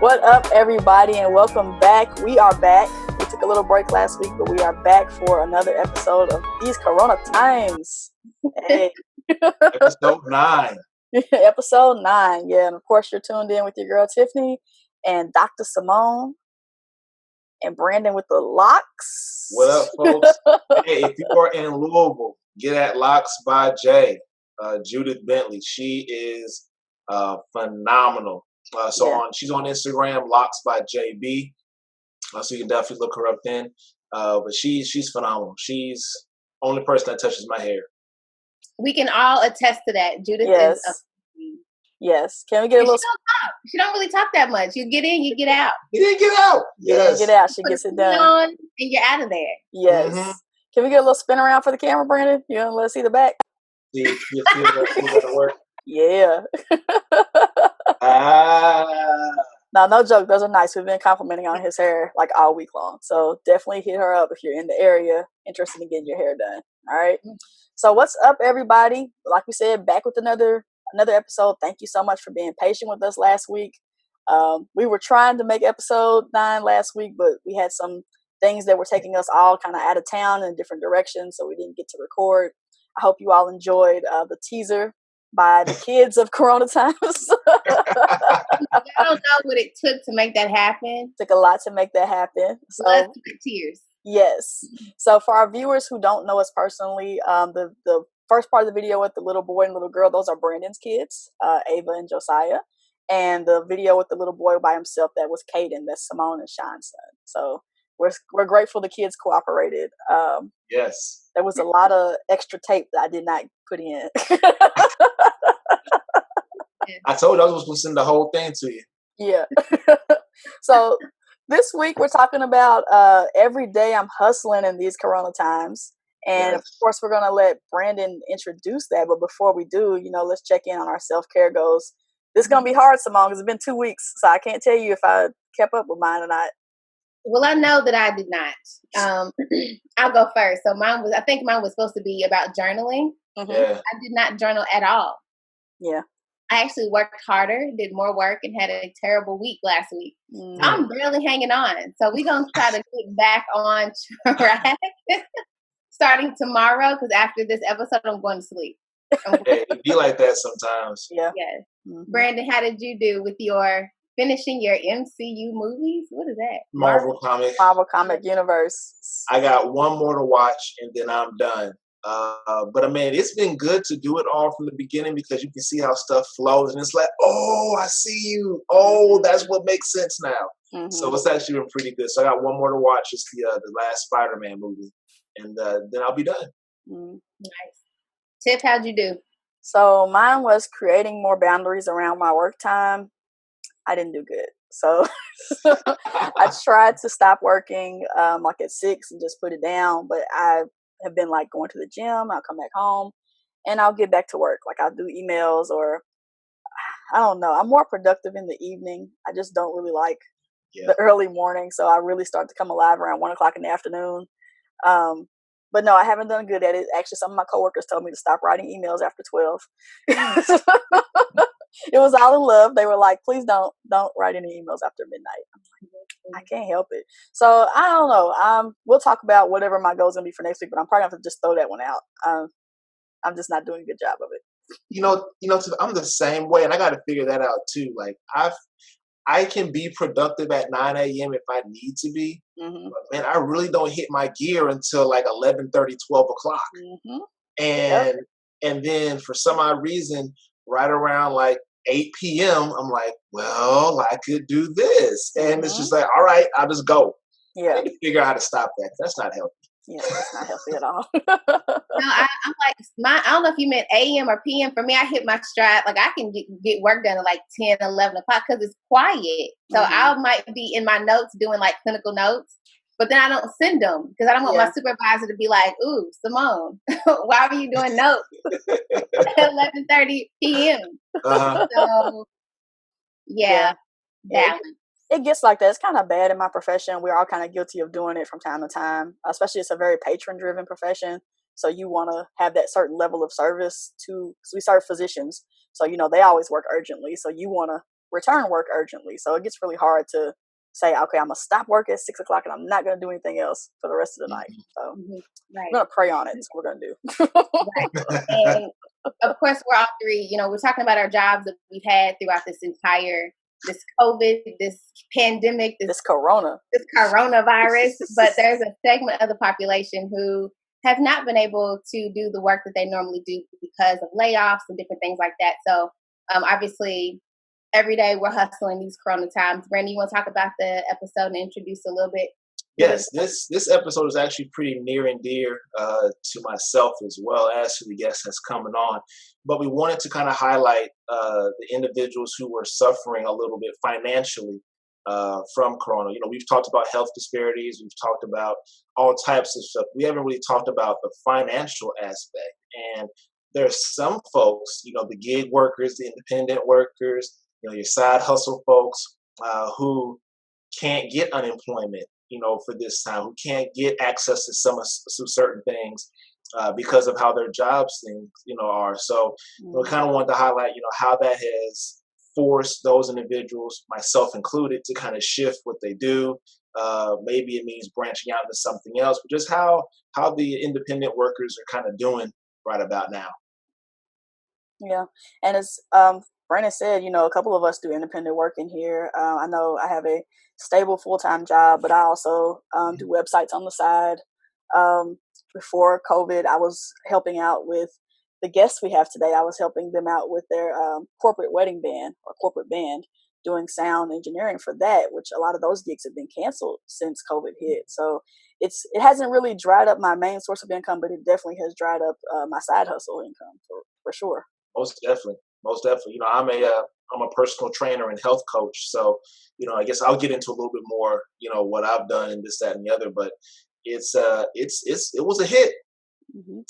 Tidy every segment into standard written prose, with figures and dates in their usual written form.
What up, everybody, and welcome back. We are back. We took a little break last week, but we are back for another episode of These Corona Times. Hey. Episode 9. Episode 9, yeah. And of course, you're tuned in with your girl Tiffany and Dr. Simone and Brandon with the locks. What up, folks? Hey, if you are in Louisville, get at Locks by Jay, Judith Bentley. She is phenomenal. She's on Instagram, Locks by JB. So you can definitely look her up then. But she's phenomenal. She's the only person that touches my hair. We can all attest to that. Judith yes. is Yes. Can we get a little? She don't really talk that much. You get in, you get out. You didn't get out. Yes. You get out. She gets it done. On, and you're out of there. Yes. Mm-hmm. Can we get a little spin around for the camera, Brandon? You want to let us see the back? See that work? Yeah. No joke. Those are nice. We've been complimenting on his hair like all week long. So definitely hit her up if you're in the area interested in getting your hair done. All right. So what's up, everybody? Like we said, back with another episode. Thank you so much for being patient with us last week. We were trying to make episode 9 last week, but we had some things that were taking us all kind of out of town in different directions, so we didn't get to record. I hope you all enjoyed the teaser by the kids of Corona Times. I don't know what it took to make that happen. It took a lot to make that happen. So, blood, sweat, tears. Yes. So for our viewers who don't know us personally, the first part of the video with the little boy and little girl, those are Brandon's kids, Ava and Josiah. And the video with the little boy by himself, that was Caden, that's Simone and Sean's son. So we're grateful the kids cooperated. Yes. There was a lot of extra tape that I did not put in. I told you I was going to send the whole thing to you. Yeah. So this week we're talking about every day I'm hustling in these Corona times. And yes. Of course, we're going to let Brandon introduce that. But before we do, let's check in on our self-care goals. This is going to be hard, Simone, because it's been 2 weeks. So I can't tell you if I kept up with mine or not. Well, I know that I did not. I'll go first. So I think mine was supposed to be about journaling. Mm-hmm. Yeah. I did not journal at all. Yeah. I actually worked harder, did more work, and had a terrible week last week. Mm-hmm. So I'm barely hanging on. So we're going to try to get back on track starting tomorrow, because after this episode, I'm going to sleep. Hey, it be like that sometimes. Yeah. Yes. Mm-hmm. Brandon, how did you do with your finishing your MCU movies? What is that? Marvel Comic Universe. I got one more to watch and then I'm done. But I mean, it's been good to do it all from the beginning, because you can see how stuff flows and it's like, oh, I see you. Oh, that's what makes sense now. Mm-hmm. So it's actually been pretty good. So I got one more to watch. It's the last Spider-Man movie, and then I'll be done. Mm-hmm. Nice. Tiff, how'd you do? So mine was creating more boundaries around my work time. I didn't do good. So I tried to stop working like at 6 and just put it down. But I have been like going to the gym. I'll come back home and I'll get back to work. Like I'll do emails, or I don't know. I'm more productive in the evening. I just don't really like the early morning. So I really start to come alive around 1 o'clock in the afternoon. But no, I haven't done good at it. Actually, some of my coworkers told me to stop writing emails after 12. It was all in love. They were like, please don't write any emails after midnight. I'm like, I can't help it. So I don't know. We'll talk about whatever my goal is going to be for next week, but I'm probably going to have to just throw that one out. I'm just not doing a good job of it. I'm the same way, and I got to figure that out too. Like I can be productive at 9 a.m. if I need to be, mm-hmm. but man, I really don't hit my gear until like 11:30, 12 o'clock. Mm-hmm. And then for some odd reason, right around like 8 p.m., I'm like, well, I could do this. And It's just like, all right, I'll just go. Yeah. I need to figure out how to stop that. That's not healthy. Yeah, that's not healthy at all. No, I'm like, I don't know if you meant AM or PM. For me, I hit my stride. Like I can get work done at like 10, 11 o'clock because it's quiet. So I might be in my notes doing like clinical notes, but then I don't send them because I don't want my supervisor to be like, ooh, Simone, why are you doing notes at 11:30 p.m.? So, balance. It gets like that. It's kind of bad in my profession. We're all kind of guilty of doing it from time to time, especially it's a very patron-driven profession. So you want to have that certain level of service because we serve physicians. So, they always work urgently. So you want to return work urgently. So it gets really hard to say, okay, I'm gonna stop work at 6 o'clock and I'm not gonna do anything else for the rest of the night. So right. we're gonna pray on it. That's what we're gonna do. Right. And of course, we're all three. We're talking about our jobs that we've had throughout this COVID, this pandemic, this coronavirus. But there's a segment of the population who have not been able to do the work that they normally do because of layoffs and different things like that. So obviously, every day we're hustling these corona times. Brandon, you want to talk about the episode and introduce a little bit? Yes, this episode is actually pretty near and dear to myself as well as to the guest that's coming on. But we wanted to kind of highlight the individuals who were suffering a little bit financially from corona. We've talked about health disparities. We've talked about all types of stuff. We haven't really talked about the financial aspect. And there's some folks, the gig workers, the independent workers, your side hustle folks who can't get unemployment, for this time, who can't get access to some certain things because of how their jobs things, are. So we kind of want to highlight, how that has forced those individuals, myself included, to kind of shift what they do. Maybe it means branching out into something else, but just how the independent workers are kind of doing right about now. Yeah, and as Brendan said, a couple of us do independent work in here. I know I have a stable full-time job, but I also do websites on the side. Before COVID, I was helping out with the guests we have today. I was helping them out with their corporate wedding band or corporate band, doing sound engineering for that, which a lot of those gigs have been canceled since COVID hit. So it hasn't really dried up my main source of income, but it definitely has dried up my side hustle income for sure. Most definitely. I'm a personal trainer and health coach, so I guess I'll get into a little bit more, what I've done and this, that, and the other. But it was a hit,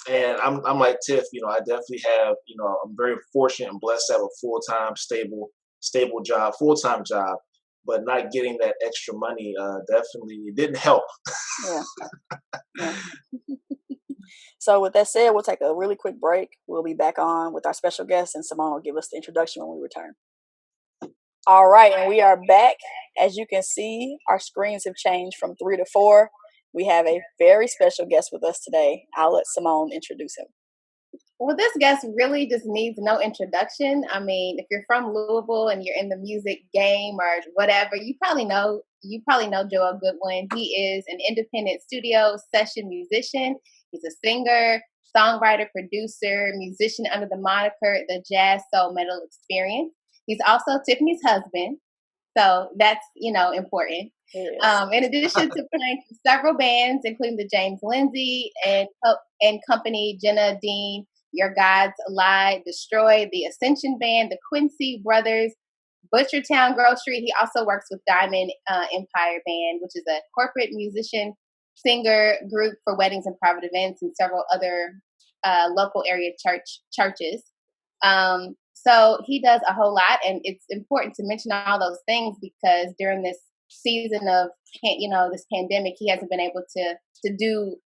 and I'm like Tiff. I definitely have. I'm very fortunate and blessed to have a full-time, stable job, full-time job, but not getting that extra money definitely it didn't help. Yeah. So with that said, we'll take a really quick break. We'll be back on with our special guest, and Simone will give us the introduction when we return. All right, and we are back. As you can see, our screens have changed from 3 to 4. We have a very special guest with us today. I'll let Simone introduce him. Well, this guest really just needs no introduction. I mean, if you're from Louisville and you're in the music game or whatever, you probably know Gipson-Goodwin. He is an independent studio session musician. He's a singer, songwriter, producer, musician under the moniker The Jazz Soul Metal Experience. He's also Tiffany's husband. So that's, important. In addition to playing for several bands, including the James Lindsay and company, Jenna Dean, Your Gods Lie, Destroy, the Ascension Band, the Quincy Brothers, Butchertown Grocery. He also works with Diamond Empire Band, which is a corporate musician singer group for weddings and private events and several other local area churches. So he does a whole lot, and it's important to mention all those things because during this season of this pandemic, he hasn't been able to do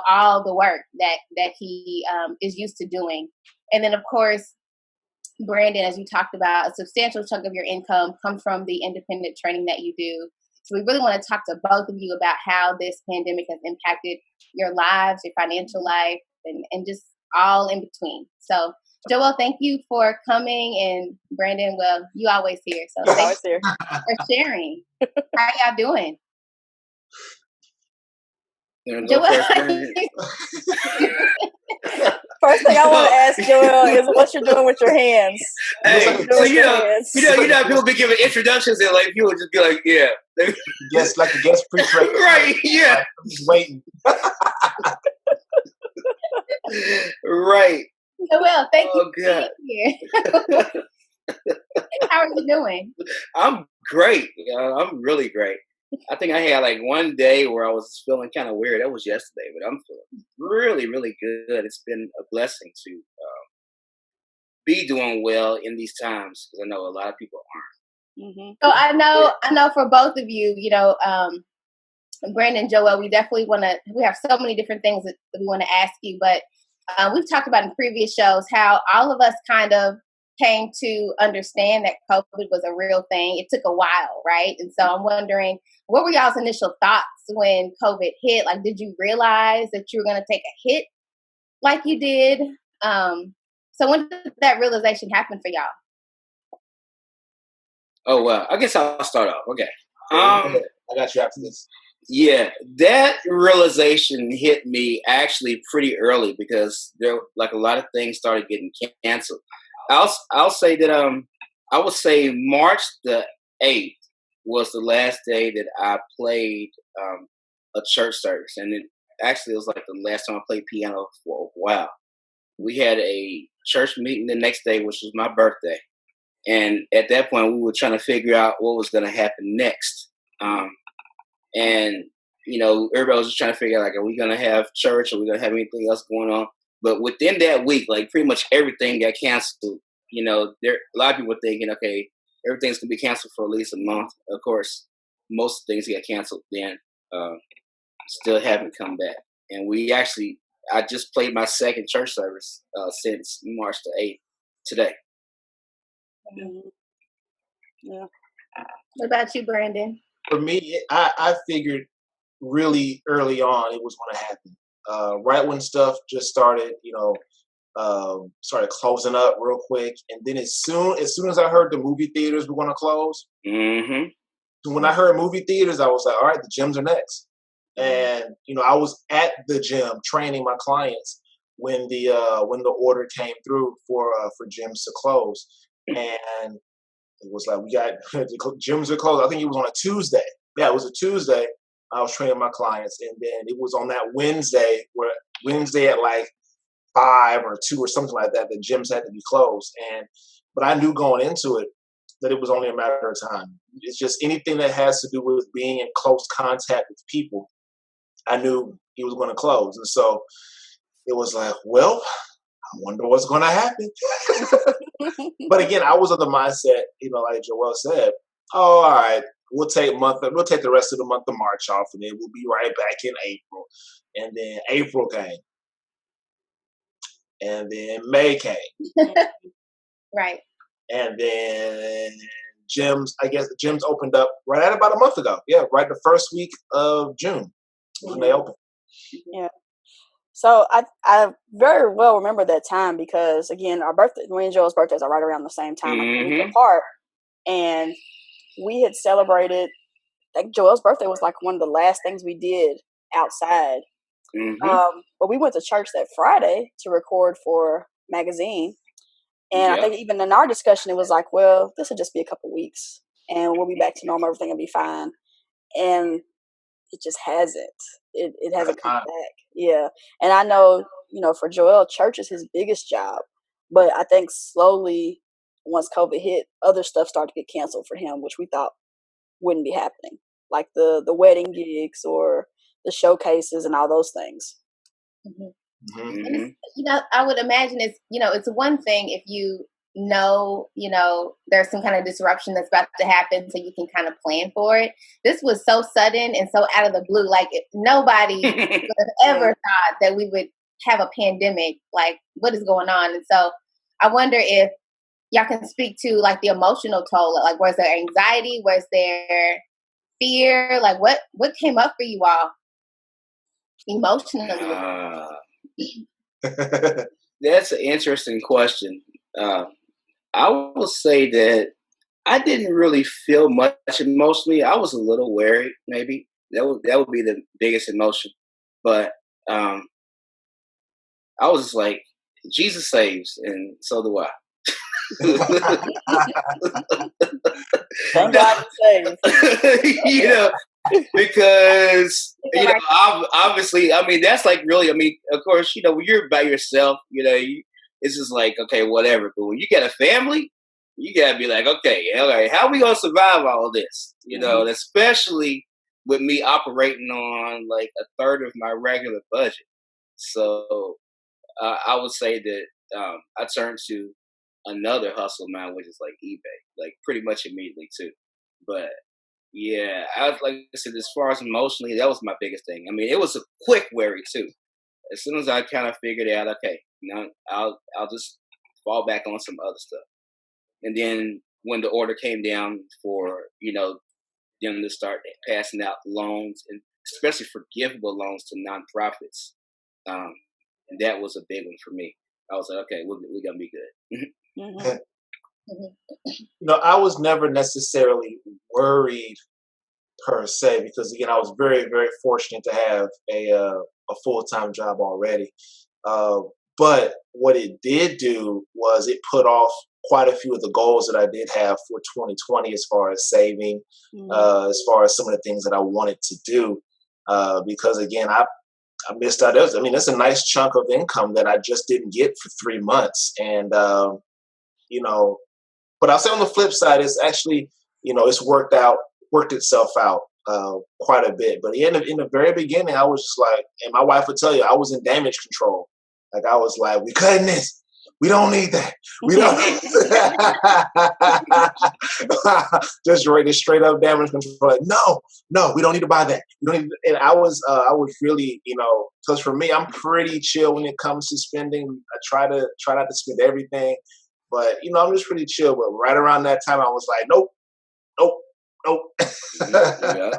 all the work that he is used to doing. And then of course, Brandon, as you talked about, a substantial chunk of your income comes from the independent training that you do. So we really want to talk to both of you about how this pandemic has impacted your lives, your financial life, and just all in between. So Joelle, thank you for coming, and Brandon, well, you always here. So thanks for sharing. How y'all doing? Joelle, first thing I want to ask Joelle is what you're doing with your hands. Hey, so how people be giving introductions and like people just be like, yeah. Yes, like a guest preacher. Right, yeah. I'm just waiting. Right. Joelle, thank you for being here. How are you doing? I'm great. I'm really great. I think I had like one day where I was feeling kind of weird. That was yesterday, but I'm feeling really, really good. It's been a blessing to be doing well in these times because I know a lot of people aren't. Mm-hmm. So I know for both of you, Brandon, Joelle, we definitely we have so many different things that we want to ask you, but we've talked about in previous shows how all of us kind of came to understand that COVID was a real thing. It took a while, right? And so I'm wondering, what were y'all's initial thoughts when COVID hit? Like, did you realize that you were going to take a hit like you did? So when did that realization happen for y'all? Oh, well, I guess I'll start off. Okay. I got you after this. Yeah, that realization hit me actually pretty early because there, like, a lot of things started getting canceled. I'll say that I would say March the 8th was the last day that I played a church service, and it actually was like the last time I played piano for a while. We had a church meeting the next day, which was my birthday, and at that point we were trying to figure out what was going to happen next. And, you know, everybody was just trying to figure out, like, are we going to have church? Are we going to have anything else going on? But within that week, like, pretty much everything got canceled. You know, a lot of people were thinking, okay, everything's going to be canceled for at least a month. Of course, most things got canceled then. Still haven't come back. And I just played my second church service since March the 8th today. Mm-hmm. Yeah. What about you, Brandon? For me, I figured really early on it was going to happen. Right when stuff just started, started closing up real quick, and then as soon as I heard the movie theaters were going to close, when I heard movie theaters, I was like, all right, the gyms are next. And I was at the gym training my clients when the order came through for gyms to close, and it was like, we got the gyms are closed. I think it was on a Tuesday. Yeah, it was a Tuesday. I was training my clients, and then it was on that Wednesday at like 5 or 2 or something like that. The gyms had to be closed, but I knew going into it that it was only a matter of time. It's just anything that has to do with being in close contact with people. I knew he was going to close, and so it was like, well, I wonder what's going to happen. But again, I was of the mindset, like Joelle said, oh, all right, we'll take the rest of the month of March off, and then we'll be right back in April. And then April came, and then May came, Right. And then gyms. I guess the gyms opened up right at about a month ago. Yeah, right the first week of June when they opened. Yeah. So I very well remember that time because, again, me and Joel's birthdays are right around the same time, like a week apart. And we had celebrated, like, Joel's birthday was like one of the last things we did outside. But we went to church that Friday to record for magazine. And I think even in our discussion, it was like, well, this will just be a couple weeks and we'll be back to normal. Everything will be fine. And it just hasn't. It hasn't come back. Yeah. And I know, for Joel, church is his biggest job. But I think slowly, once COVID hit, other stuff started to get canceled for him, which we thought wouldn't be happening. Like the wedding gigs or the showcases and all those things. And I would imagine it's one thing if there's some kind of disruption that's about to happen, so you can kind of plan for it. This was so sudden and so out of the blue. Like, nobody would have ever thought that we would have a pandemic. Like, what is going on? And so I wonder if y'all can speak to, like, the emotional toll. Like, was there anxiety? Was there fear? Like, what came up for you all emotionally? That's an interesting question. I will say that I didn't really feel much emotionally. I was a little worried, maybe. That would be the biggest emotion. But I was just like, Jesus saves, and so do I. Thank God he saves. Because obviously, I mean, that's like really. I mean, of course, when you're by yourself, it's just like, okay, whatever. But when you get a family, you gotta be like, okay, how are we gonna survive all of this? And especially with me operating on like a third of my regular budget. So I would say that I turned to another hustle now, which is like eBay, like pretty much immediately too. But yeah, like I said, as far as emotionally, that was my biggest thing. I mean, it was a quick worry too. As soon as I kind of figured out, okay, I'll just fall back on some other stuff. And then when the order came down for, them to start passing out loans, and especially forgivable loans to nonprofits, and that was a big one for me. I was like, okay, we're going to be good. Mhm. I was never necessarily worried per se, because again, I was very, very fortunate to have a full-time job already. But what it did do was it put off quite a few of the goals that I did have for 2020, as far as saving, as far as some of the things that I wanted to do. Because again, I missed out. That's a nice chunk of income that I just didn't get for 3 months. And, but I'll say on the flip side, it's actually, it's worked itself out quite a bit. But in the very beginning, I was just like, and my wife would tell you, I was in damage control. Like, I was like, we cutting this. We don't need that. We don't need that. Just ready, straight up damage control. Like, no, we don't need to buy that. We don't need to. And I was really, because for me, I'm pretty chill when it comes to spending. I try not to spend everything, but I'm just pretty chill. But right around that time, I was like, nope. Yeah.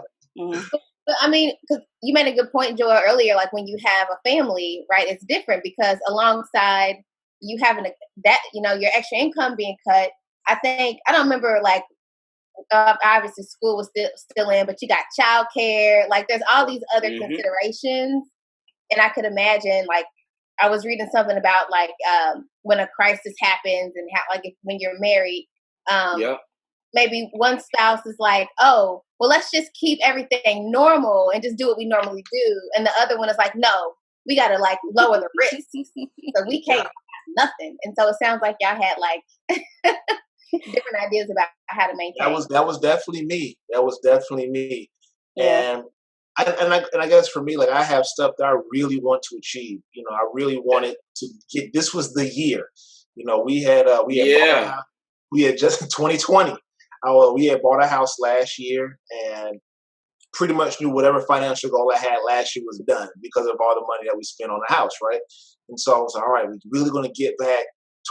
But because you made a good point, Joel, earlier. Like, when you have a family, right, it's different, because alongside you having your extra income being cut, I don't remember, like, obviously school was still in, but you got childcare. Like, there's all these other considerations, and I could imagine, like, I was reading something about, like, when a crisis happens, and how, like, when you're married, maybe one spouse is like, oh, well, let's just keep everything normal and just do what we normally do. And the other one is like, no, we got to, like, lower the risk. So we can't have nothing. And so it sounds like y'all had, like, different ideas about how to maintain. That was definitely me. Yeah. And I guess for me, like, I have stuff that I really want to achieve. I really wanted to get. This was the year. We had we had just in 2020. We had bought a house last year, and pretty much knew whatever financial goal I had last year was done because of all the money that we spent on the house, right? And so I was like, all right, we're really going to get back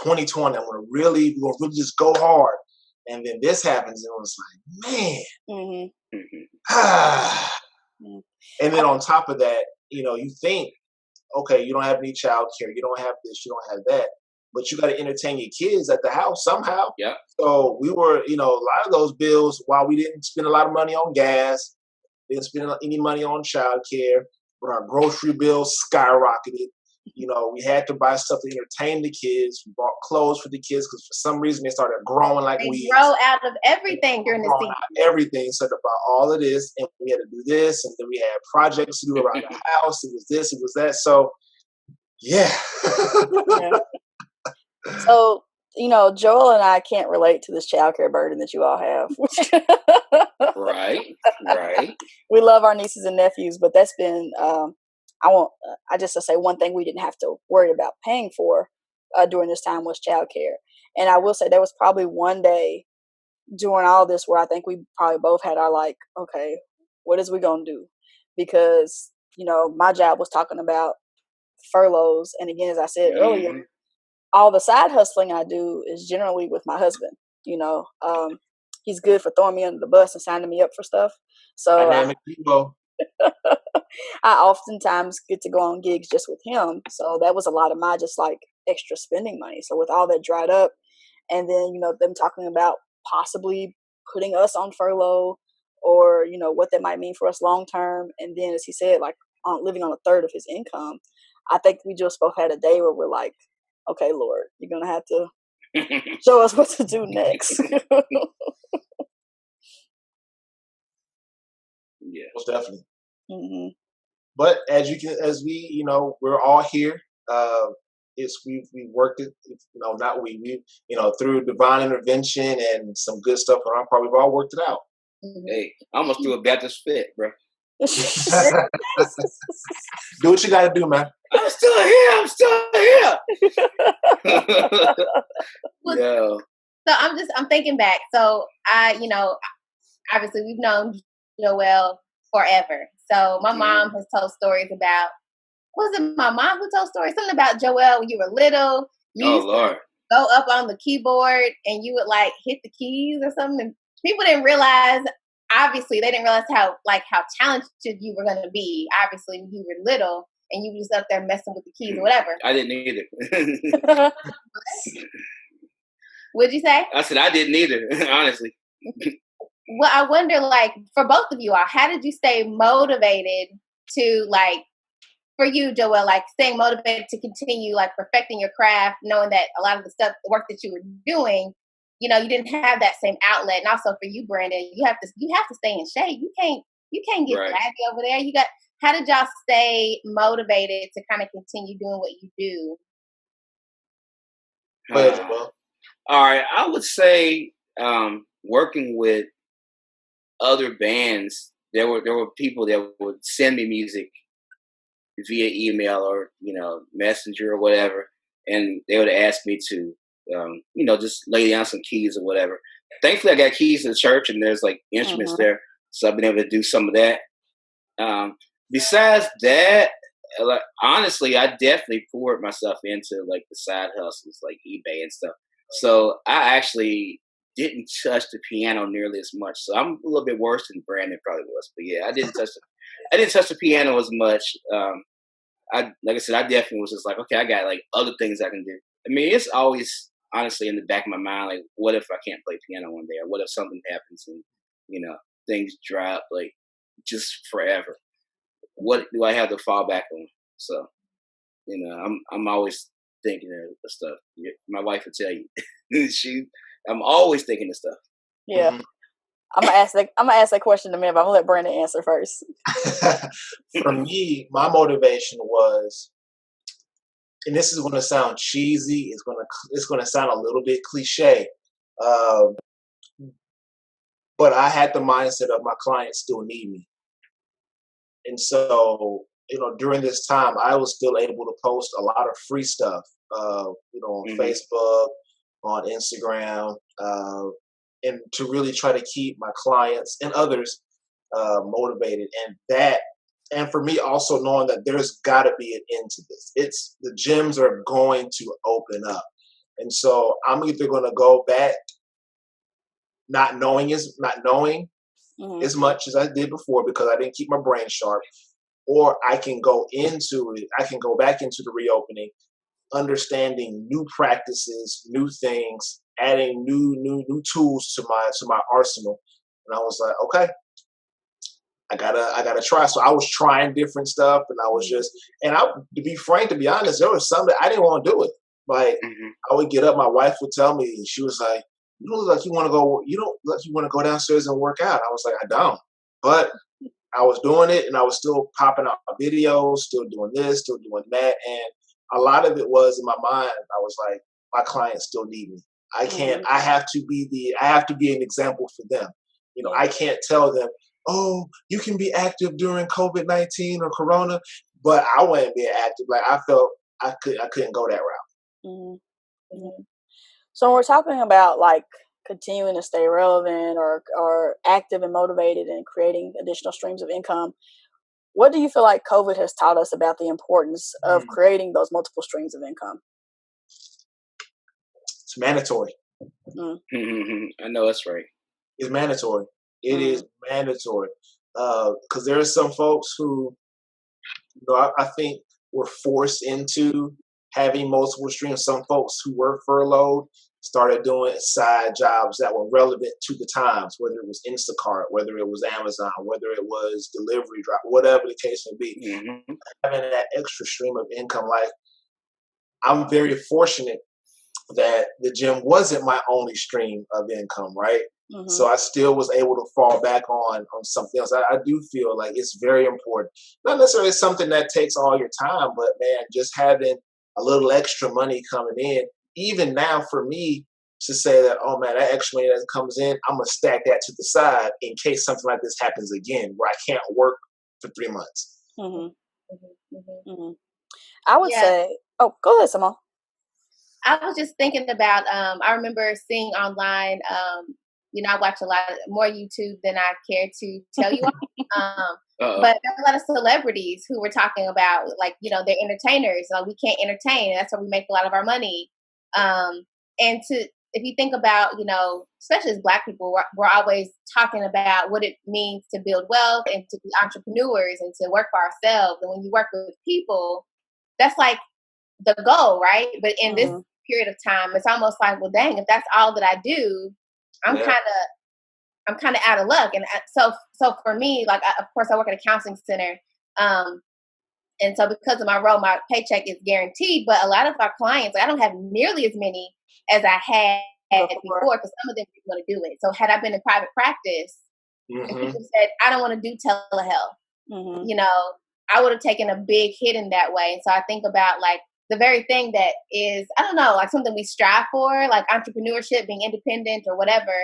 2020. We're going to really just go hard. And then this happens, and I was like, man. And then on top of that, you think, okay, you don't have any child care, you don't have this, you don't have that, but you got to entertain your kids at the house somehow. Yeah. So we were, a lot of those bills, while we didn't spend a lot of money on gas, didn't spend any money on child care, but our grocery bills skyrocketed. We had to buy stuff to entertain the kids. We bought clothes for the kids because for some reason they started growing like weeds. They grow out of everything during the season. Everything. So about all of this, and we had to do this, and then we had projects to do around the house. It was this, it was that. So, yeah. So, Joel and I can't relate to this childcare burden that you all have. Right. We love our nieces and nephews, but that's been, I just to say one thing we didn't have to worry about paying for during this time was childcare. And I will say there was probably one day during all this where I think we probably both had our, like, okay, what is we going to do? Because, my job was talking about furloughs. And again, as I said earlier, all the side hustling I do is generally with my husband. He's good for throwing me under the bus and signing me up for stuff. So I oftentimes get to go on gigs just with him. So that was a lot of my just like extra spending money. So with all that dried up, and then, them talking about possibly putting us on furlough, or, what that might mean for us long term. And then, as he said, like living on a third of his income, I think we just both had a day where we're like, okay, Lord, you're going to have to show us what to do next. Yeah, most definitely. Mm-hmm. But we're all here. We worked it, not we, through divine intervention and some good stuff on our part. We've all worked it out. Hey, I almost threw a Baptist fit, bro. Do what you got to do, man. I'm still here. Yeah. So I'm thinking back. So obviously we've known Joel forever. So my mom has told stories about, was it my mom who told stories? Something about Joel when you were little. Lord. go up on the keyboard and you would like hit the keys or something. And people didn't realize. Obviously, they didn't realize how talented you were going to be. Obviously, when you were little and you were just up there messing with the keys or whatever. I didn't either. What'd you say? I said I didn't either, honestly. Well, I wonder, like, for both of you all, how did you stay motivated to, like, for you, Joelle, like, staying motivated to continue, like, perfecting your craft, knowing that a lot of the work that you were doing, you know, you didn't have that same outlet. And also for you, Brandon, you have to stay in shape. You can't get flabby over there. How did y'all stay motivated to kind of continue doing what you do? All right, I would say working with other bands. There were people that would send me music via email or Messenger or whatever, and they would ask me to just lay down some keys or whatever. Thankfully, I got keys to the church, and there's like instruments there, so I've been able to do some of that. Besides that, like, honestly, I definitely poured myself into like the side hustles, like eBay and stuff. So I actually didn't touch the piano nearly as much. So I'm a little bit worse than Brandon probably was. But yeah, I didn't touch the piano as much. Like I said, I definitely was just like, okay, I got like other things I can do. I mean, it's always honestly in the back of my mind, like, what if I can't play piano one day, or what if something happens and things dry up like just forever? What do I have to fall back on? So, I'm always thinking of stuff. My wife would tell you, I'm always thinking of stuff. Yeah. Mm-hmm. I'm gonna ask that question in a minute, but I'm gonna let Brandon answer first. For me, my motivation was, and this is gonna sound cheesy. It's gonna sound a little bit cliche, but I had the mindset of my clients still need me, and so during this time, I was still able to post a lot of free stuff, on Facebook, on Instagram, and to really try to keep my clients and others motivated. And for me also knowing that there's got to be an end to this. The gyms are going to open up. And so I'm either going to go back not knowing as much as I did before because I didn't keep my brain sharp, or I can go into it. I can go back into the reopening, understanding new practices, new things, adding new tools to my arsenal. And I was like, okay, I gotta try. So I was trying different stuff, and I was to be honest, there was some that I didn't want to do it. Like I would get up, my wife would tell me, and she was like, you don't look like you want to go downstairs and work out. I was like, I don't. But I was doing it, and I was still popping out videos, still doing this, still doing that. And a lot of it was in my mind, I was like, my clients still need me. I can't, I have to be an example for them. I can't tell them, oh, you can be active during COVID-19 or Corona, but I wasn't being active. Like I felt I couldn't go that route. Mm-hmm. Mm-hmm. So when we're talking about like continuing to stay relevant or active and motivated and creating additional streams of income, what do you feel like COVID has taught us about the importance of creating those multiple streams of income? It's mandatory. I know that's right. It's mandatory. It is mandatory. Because there are some folks who, I think were forced into having multiple streams. Some folks who were furloughed started doing side jobs that were relevant to the times, whether it was Instacart, whether it was Amazon, whether it was delivery drop, whatever the case may be. Having that extra stream of income. Like, I'm very fortunate that the gym wasn't my only stream of income, right? So I still was able to fall back on something else. I do feel like it's very important. Not necessarily something that takes all your time, but man, just having a little extra money coming in, even now for me to say that, oh man, that extra money that comes in, I'm going to stack that to the side in case something like this happens again where I can't work for 3 months. I would say, oh, go ahead, Simone. I was just thinking about, I remember seeing online, I watch a lot more YouTube than I care to tell you all. But there's a lot of celebrities who were talking about, like, they're entertainers. Like, we can't entertain. And that's where we make a lot of our money. And if you think about, especially as Black people, we're always talking about what it means to build wealth and to be entrepreneurs and to work for ourselves. And when you work with people, that's like the goal, right? But in this period of time, it's almost like, well, dang, if that's all that I do, I'm kind of out of luck. And so for me, like, of course, I work at a counseling center. And so because of my role, my paycheck is guaranteed. But a lot of our clients, I don't have nearly as many as I had before, because some of them didn't want to do it. So had I been in private practice, and people said, I don't want to do telehealth, I would have taken a big hit in that way. And so I think about, like, the very thing that is, I don't know, like something we strive for, like entrepreneurship, being independent or whatever,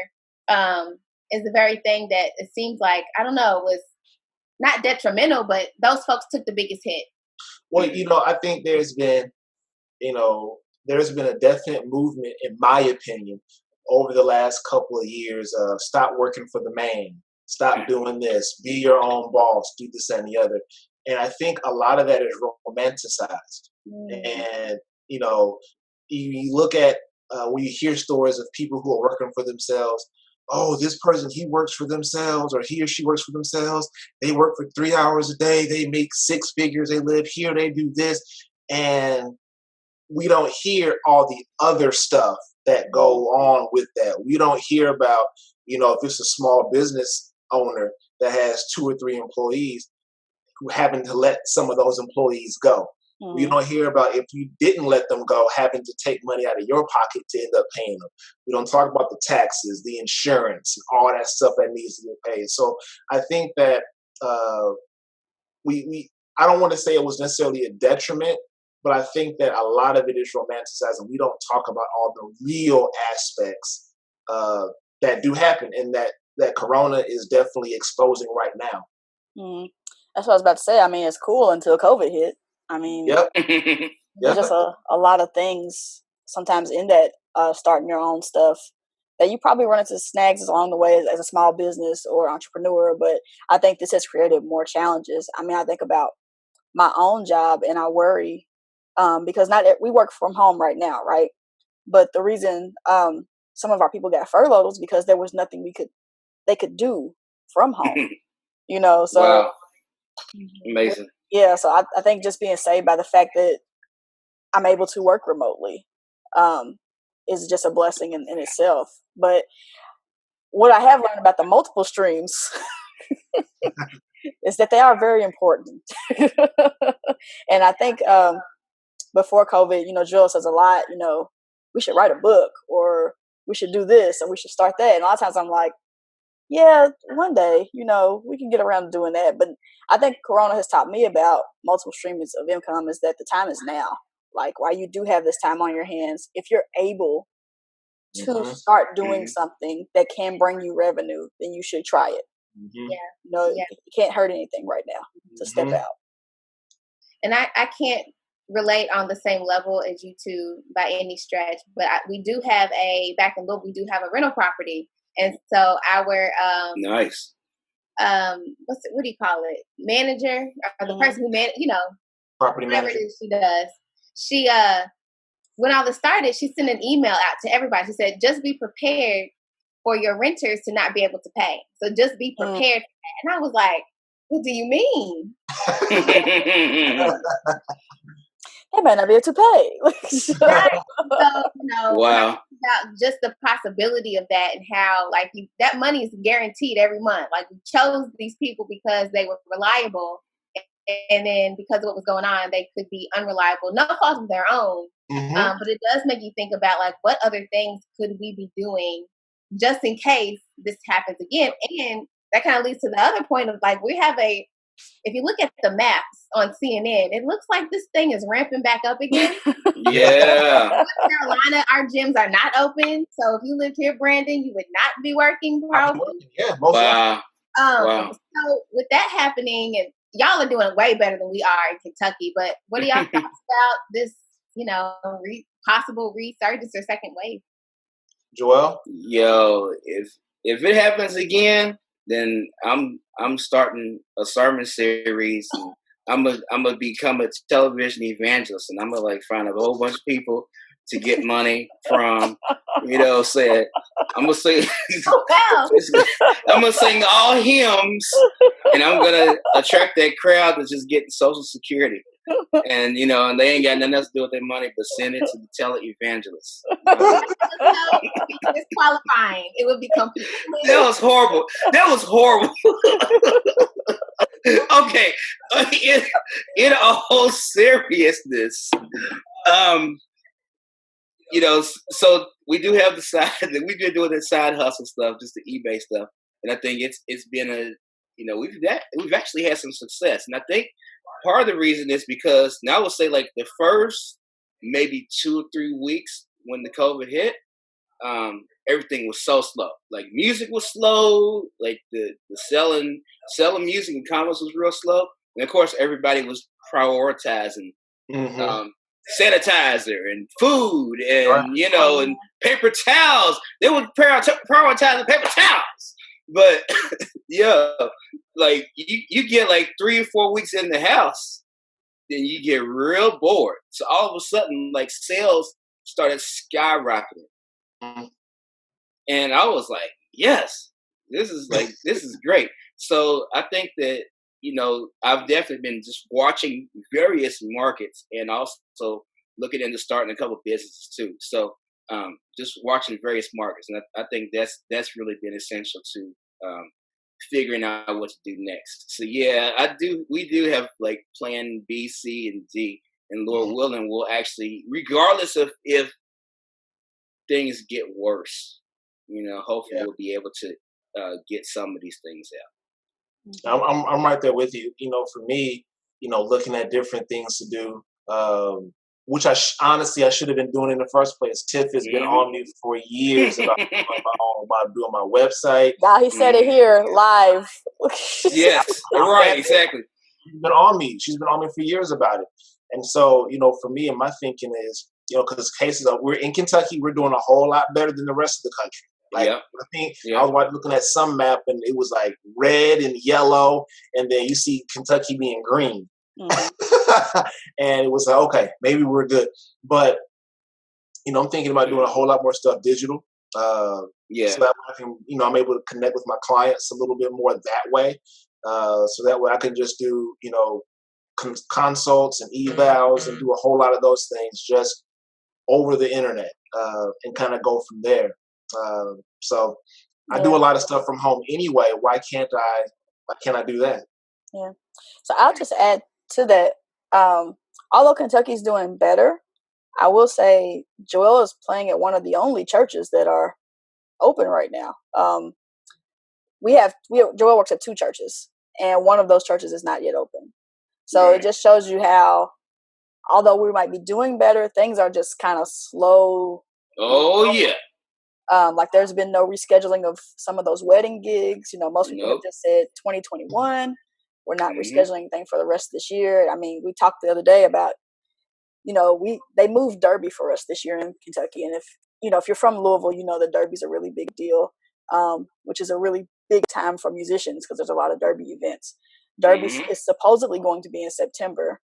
is the very thing that it seems like, I don't know, was not detrimental, but those folks took the biggest hit. Well, I think there's been a definite movement, in my opinion, over the last couple of years of stop working for the man, stop doing this, be your own boss, do this and the other. And I think a lot of that is romanticized. And, you look at, when you hear stories of people who are working for themselves, oh, this person, he works for themselves, or he or she works for themselves. They work for 3 hours a day. They make 6 figures. They live here. They do this. And we don't hear all the other stuff that go on with that. We don't hear about, if it's a small business owner that has 2 or 3 employees who happen to let some of those employees go. We don't hear about, if you didn't let them go, having to take money out of your pocket to end up paying them. We don't talk about the taxes, the insurance, and all that stuff that needs to get paid. So I think that I don't want to say it was necessarily a detriment, but I think that a lot of it is romanticized, and we don't talk about all the real aspects that do happen, and that Corona is definitely exposing right now. That's what I was about to say. I mean, it's cool until COVID hit. I mean, there's just a lot of things sometimes in that starting your own stuff that you probably run into snags along the way as a small business or entrepreneur. But I think this has created more challenges. I mean, I think about my own job and I worry because we work from home right now, right? But the reason some of our people got furloughed was because there was nothing they could do from home. So wow. Amazing. Yeah, so I think just being saved by the fact that I'm able to work remotely is just a blessing in itself. But what I have learned about the multiple streams is that they are very important. And I think before COVID, Jill says a lot, we should write a book, or we should do this, or we should start that. And a lot of times I'm like, yeah, one day, we can get around to doing that. But I think Corona has taught me about multiple streams of income is that the time is now. Like, while you do have this time on your hands, if you're able to start doing something that can bring you revenue, then you should try it. It can't hurt anything right now to step out. And I can't relate on the same level as you two by any stretch, but we do have back in Louisville, we do have a rental property. And so our nice. What do you call it? Manager, or the person who property whatever manager. it is she does. She when all this started, she sent an email out to everybody. She said, just be prepared for your renters to not be able to pay. So just be prepared. And I was like, what do you mean? They might not be able to pay. Right. So, wow. About just the possibility of that, and how that money is guaranteed every month. Like, we chose these people because they were reliable, and then because of what was going on, they could be unreliable. No fault of their own. But it does make you think about, like, what other things could we be doing just in case this happens again? And that kind of leads to the other point of, like, we have if you look at the maps on CNN, it looks like this thing is ramping back up again. Yeah. North Carolina, our gyms are not open. So if you lived here, Brandon, you would not be working probably. Yeah, most wow. Wow. So with that happening, and y'all are doing way better than we are in Kentucky, but what are y'all thoughts about this, possible resurgence or second wave? Joel? Yo, if it happens again, then I'm starting a sermon series. And I'm gonna become a television evangelist, and I'm gonna find a whole bunch of people to get money from. Said I'm gonna sing. Oh, wow. I'm gonna sing all hymns, and I'm gonna attract that crowd that's just getting Social Security. And and they ain't got nothing else to do with their money but send it to the televangelists. Disqualifying. It would be completely. That was horrible. Okay, in all seriousness, so we do have the side that we've been doing the side hustle stuff, just the eBay stuff, and I think it's been we've actually had some success, and I think part of the reason is because now I would say like the first maybe 2 or 3 weeks when the COVID hit, everything was so slow. Like music was slow, like the selling music and comics was real slow, and of course everybody was prioritizing sanitizer and food and and paper towels. They were prioritizing paper towels, but like you get like 3 or 4 weeks in the house, then you get real bored. So all of a sudden, like sales started skyrocketing. And I was like, yes, this is great. So I think that, I've definitely been just watching various markets and also looking into starting a couple of businesses too. So just watching various markets. And I think that's really been essential to figuring out what to do next. So yeah, we do have like plan B, C, and D. And Lord willing, we'll actually, regardless of if things get worse, hopefully we'll be able to get some of these things out. I'm right there with you. For me, looking at different things to do, which honestly I should have been doing in the first place. Tiff has been on me for years about doing my website. Now he said it here live. Yes, right, exactly. She's been on me. She's been on me for years about it. And so, for me and my thinking is, because we're in Kentucky, we're doing a whole lot better than the rest of the country. Like, I think I was looking at some map and it was like red and yellow, and then you see Kentucky being green. And it was like, okay, maybe we're good. But, I'm thinking about doing a whole lot more stuff digital. So that I can, I'm able to connect with my clients a little bit more that way. So that way I can just do, consults and evals and do a whole lot of those things just over the internet and kind of go from there. So I do a lot of stuff from home anyway. Why can't I do that? Yeah. So I'll just add to that. Although Kentucky's doing better, I will say Joel is playing at one of the only churches that are open right now. Joel works at 2 churches, and one of those churches is not yet open. So it just shows you how, although we might be doing better, things are just kind of slow. Oh yeah. Like there's been no rescheduling of some of those wedding gigs. Most people have just said 2021. We're not rescheduling anything for the rest of this year. I mean, we talked the other day about, they moved Derby for us this year in Kentucky. And if you're from Louisville, the Derby's a really big deal, which is a really big time for musicians because there's a lot of Derby events. Derby is supposedly going to be in September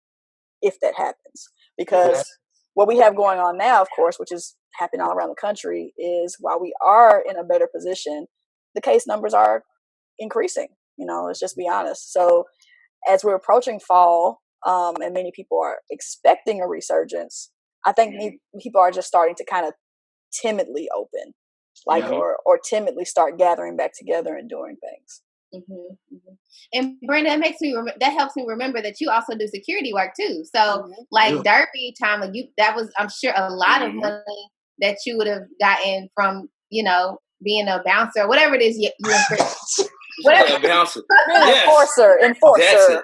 if that happens, because what we have going on now, of course, which is happening all around the country, is while we are in a better position, the case numbers are increasing. Let's just be honest. So as we're approaching fall, and many people are expecting a resurgence, I think people are just starting to kind of timidly open, or timidly start gathering back together and doing things. And Brenda, that helps me remember that you also do security work too. So Derby time, that was, I'm sure, a lot of money that you would have gotten from being a bouncer or whatever it is you whatever. A bouncer. Enforcer. That's it.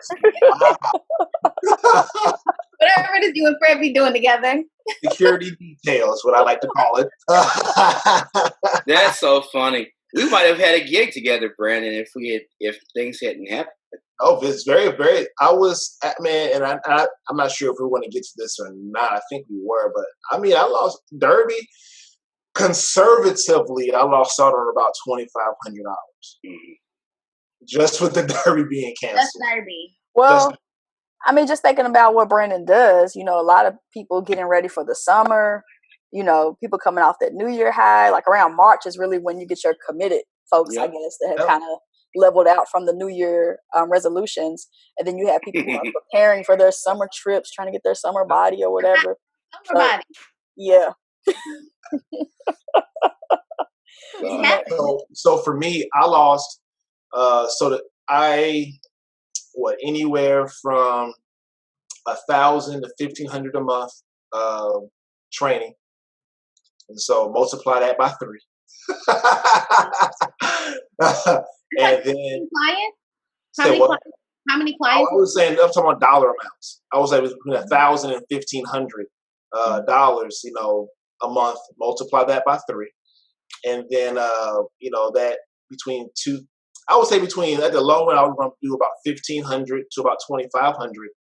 Whatever it is you and Fred be doing together. Security details, what I like to call it. That's so funny. We might have had a gig together, Brandon, if things hadn't happened. Oh, it's very, very. And I'm not sure if we want to get to this or not. I think we were, but I lost Derby. Conservatively, I lost out on about $2,500 just with the Derby being canceled. That's Derby. Well, just thinking about what Brandon does, a lot of people getting ready for the summer, people coming off that New Year high. Like around March is really when you get your committed folks, I guess, that have kind of leveled out from the New Year resolutions. And then you have people who are preparing for their summer trips, trying to get their summer body or whatever. Summer body. Yeah. So for me, I lost, anywhere from 1,000 to 1,500 a month training, and so multiply that by 3. And then clients? How many clients? I was saying, I'm talking about dollar amounts. I was like between 1,000 and $1,500 dollars, a month. Multiply that by 3, and then that between two. I would say between at the low end, I was going to do about 1,500 to about 2,500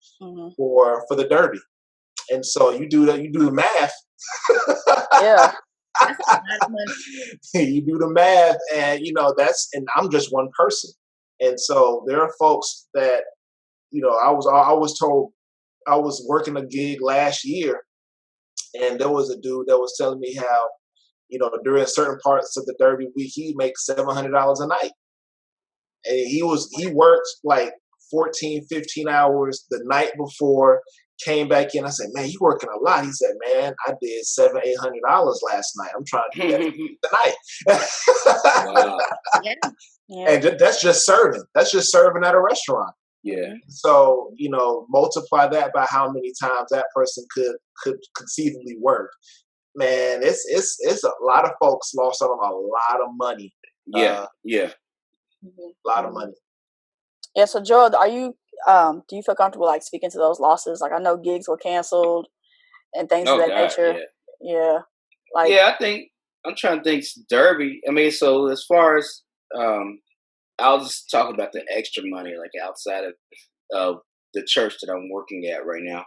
for the Derby. And so you do that. You do the math. Yeah. You do the math, and and I'm just one person. And so there are folks that I was told I was working a gig last year, and there was a dude that was telling me how during certain parts of the Derby week he makes $700 a night. And he worked like 14, 15 hours the night before, came back in. I said, man, you working a lot. He said, man, I did $700, $800 last night. I'm trying to do that tonight. Wow. Yeah. And that's just serving. That's just serving at a restaurant. Yeah. So, multiply that by how many times that person could conceivably work. Man, it's a lot of folks lost out on a lot of money. Yeah. A lot of money. Yeah. So, Joel, are you? Do you feel comfortable like speaking to those losses? Like I know gigs were canceled and things of that nature. Yeah. I think I'm trying to think Derby. I mean, so as far as I'll just talk about the extra money, like outside of the church that I'm working at right now.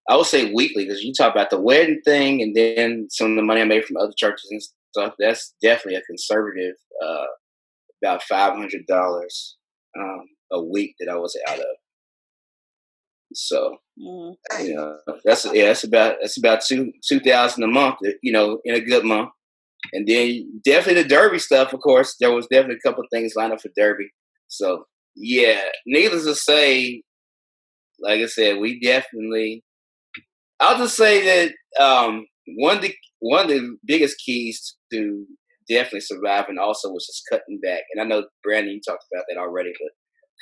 I would say weekly, because you talk about the wedding thing and then some of the money I made from other churches and stuff. That's definitely a conservative, about $500 a week that I was out of. So that's about $2,000 a month. In a good month. And then definitely the Derby stuff. Of course, there was definitely a couple of things lined up for Derby. So needless to say, like I said, we definitely. I'll just say that one of the biggest keys to definitely surviving also was just cutting back. And I know, Brandon, you talked about that already, but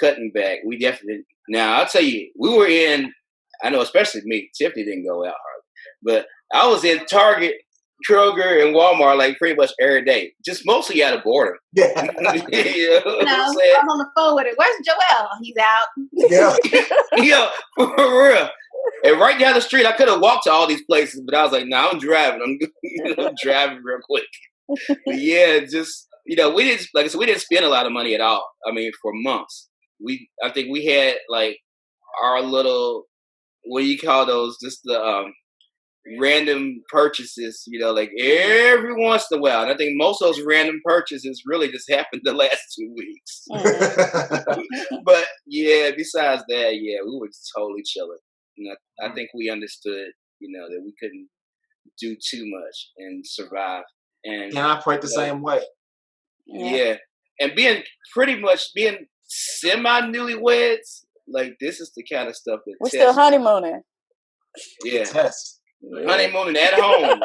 cutting back, we definitely. Now, I'll tell you, we were in. I know, especially me. Tiffany didn't go out hard, but I was in Target, Kroger, and Walmart like pretty much every day, just mostly out of boredom. Yeah. I was on the phone with it. Where's Joel? He's out. Yeah. For real. And right down the street, I could have walked to all these places, but I was like, "No, I'm driving. I'm driving real quick." But just we didn't, like I said, we didn't spend a lot of money at all. I mean, for months, I think we had like our little, what do you call those? Just the random purchases, like every once in a while. And I think most of those random purchases really just happened the last 2 weeks. But besides that, we were totally chilling. And I think we understood, that we couldn't do too much and survive. And I operate the same way. Yeah. And being semi-newlyweds, like this is the kind of stuff that we're still honeymooning. Yeah. Test. Honeymooning at home.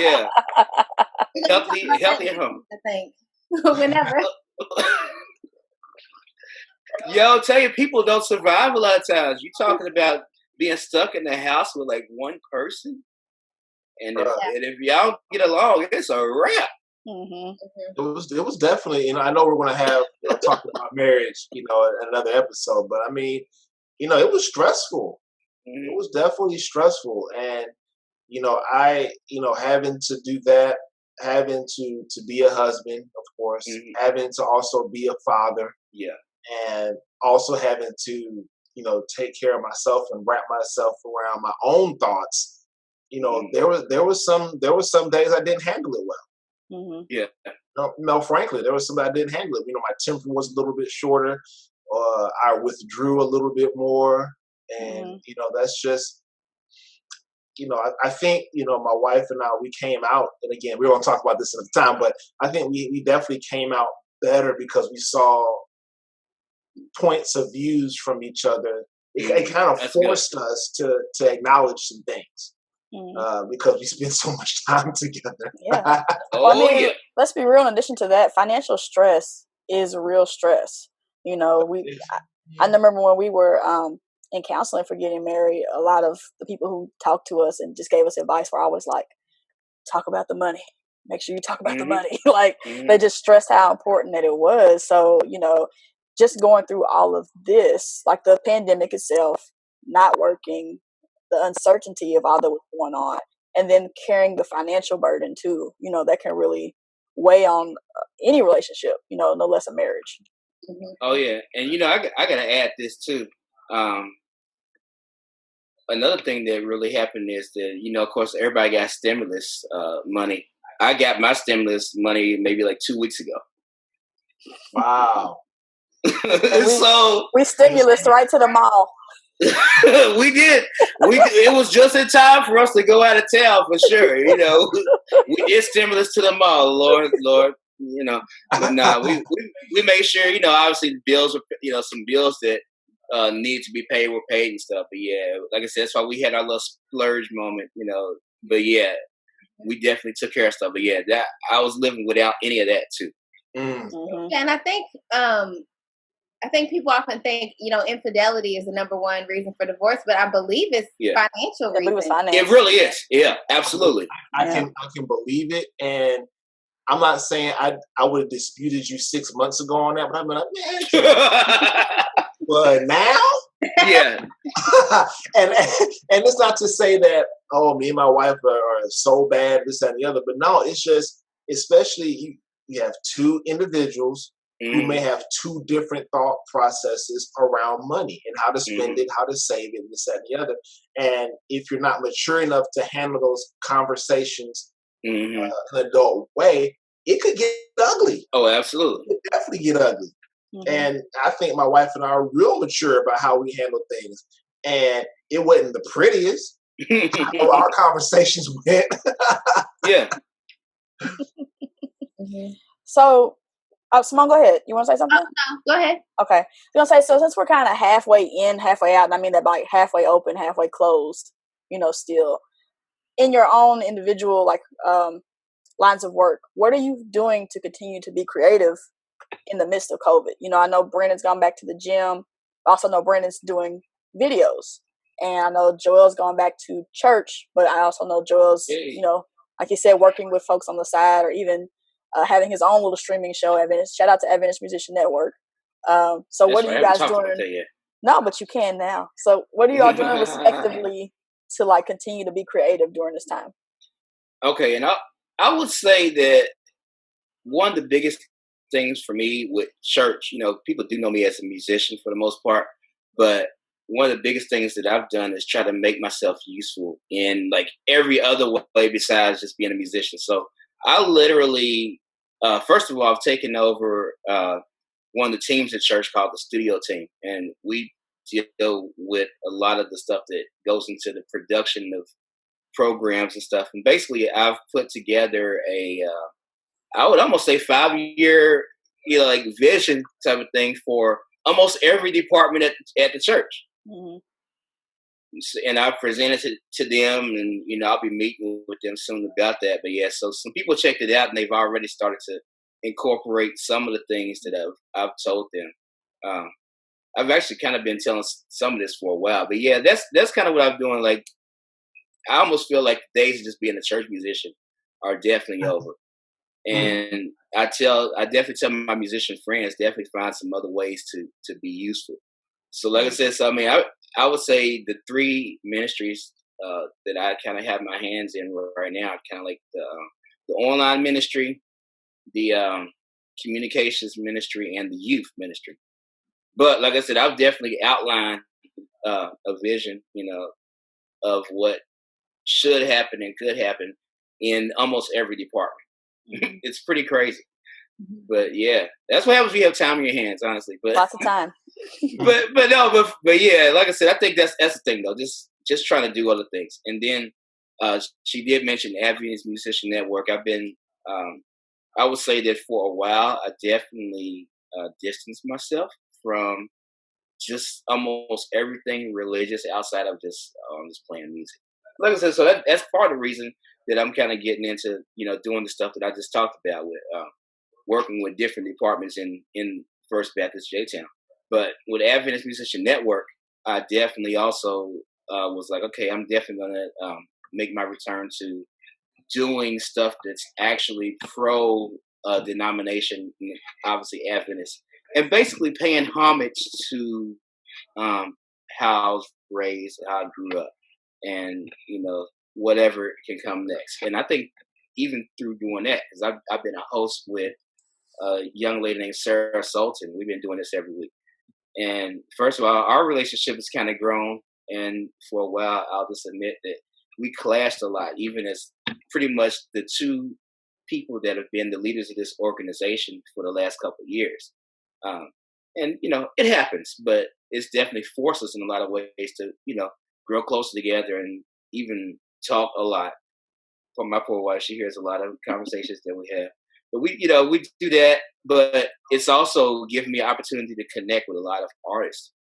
Yeah. Healthy at home. I think. Whenever. Yo, tell you, people don't survive a lot of times. You talking about being stuck in the house with like one person, and if y'all get along, it's a wrap. It was definitely, I know we're going to talk about marriage, in another episode, but I mean, it was stressful. It was definitely stressful, and I having to do that, having to be a husband, of course, having to also be a father, and also having to take care of myself and wrap myself around my own thoughts. There was some days I didn't handle it well. No, frankly, there was some I didn't handle it. My temper was a little bit shorter. I withdrew a little bit more, and that's just I think, my wife and I, we came out, and again, we won't talk about this at the time, but I think we definitely came out better because we saw points of views from each other. It kind of forced us to acknowledge some things because we spend so much time together. Yeah. Well, let's be real. In addition to that, financial stress is real stress. I remember when we were in counseling for getting married, a lot of the people who talked to us and just gave us advice were always like, talk about the money. Make sure you talk about the money. They just stressed how important that it was. So, just going through all of this, like the pandemic itself, not working, the uncertainty of all that was going on, and then carrying the financial burden too, that can really weigh on any relationship, no less a marriage. Oh yeah, and I gotta add this too. Another thing that really happened is that of course everybody got stimulus money. I got my stimulus money maybe like 2 weeks ago. Wow. So we stimulus right to the mall. we did. It was just in time for us to go out of town for sure. We did stimulus to the mall. Lord. But nah, we made sure. Obviously the bills were. Some bills that need to be paid were paid and stuff. But yeah, like I said, that's why we had our little splurge moment. But yeah, we definitely took care of stuff. But yeah, that I was living without any of that too. Mm-hmm. And I think people often think, infidelity is the number one reason for divorce, but I believe it's financial reasons. It really is. Yeah, absolutely. I can believe it, and I'm not saying I would have disputed you 6 months ago on that, but I'm like, man, but now, yeah. and it's not to say that me and my wife are so bad, this that, and the other, but no, it's just especially you have two individuals who may have two different thought processes around money and how to spend it, how to save it, this, that, and the other. And if you're not mature enough to handle those conversations in an adult way, it could get ugly. Oh, absolutely. It could definitely get ugly. And I think my wife and I are real mature about how we handle things. And it wasn't the prettiest. Our conversations went. Yeah. So, Simone, go ahead. You want to say something? No, go ahead. Okay. I was going to say, so since we're kind of halfway in, halfway out, and I mean that by halfway open, halfway closed, still, in your own individual, lines of work, what are you doing to continue to be creative in the midst of COVID? I know Brandon's gone back to the gym. I also know Brandon's doing videos. And I know Joel's gone back to church, but I also know Joel's, like you said, working with folks on the side, or even having his own little streaming show. Shout out to Adventist Musician Network. So what are you guys doing? No, but you can now. So what are you all doing respectively to continue to be creative during this time? Okay, and I would say that one of the biggest things for me with church, people do know me as a musician for the most part, but one of the biggest things that I've done is try to make myself useful in every other way besides just being a musician. So I literally, first of all, I've taken over one of the teams at church called the studio team, and we deal with a lot of the stuff that goes into the production of programs and stuff. And basically, I've put together I would almost say 5-year, vision type of thing for almost every department at the church. Mm-hmm. And I presented it to them, and I'll be meeting with them soon about that. But yeah, so some people checked it out, and they've already started to incorporate some of the things that I've told them. I've actually kind of been telling some of this for a while, but yeah, that's kind of what I'm doing. I almost feel like the days of just being a church musician are definitely over. And I definitely tell my musician friends, definitely find some other ways to be useful. So like I said, I would say the 3 ministries that I kind of have my hands in right now, kind of like the online ministry, the communications ministry, and the youth ministry. But like I said, I've definitely outlined a vision, of what should happen and could happen in almost every department. It's pretty crazy. But yeah, that's what happens when you have time on your hands, honestly. But lots of time. but yeah, like I said, I think that's the thing though. Just trying to do other things. And then She did mention Adventist Musician Network. I've been, I would say that for a while, I definitely distanced myself from just almost everything religious outside of just playing music. Like I said, so that's part of the reason that I'm kind of getting into, doing the stuff that I just talked about with working with different departments in First Baptist J-Town. But with Adventist Musician Network, I definitely also was like, okay, I'm definitely going to make my return to doing stuff that's actually pro denomination, obviously Adventist, and basically paying homage to how I was raised, how I grew up, and whatever can come next. And I think even through doing that, because I've been a host with a young lady named Sarah Sultan. We've been doing this every week. And first of all, our relationship has kind of grown. And for a while, I'll just admit that we clashed a lot, even as pretty much the two people that have been the leaders of this organization for the last couple of years. And, it happens, but it's definitely forced us in a lot of ways to, grow closer together and even talk a lot. For my poor wife, she hears a lot of conversations that we have. But we do that, but it's also given me an opportunity to connect with a lot of artists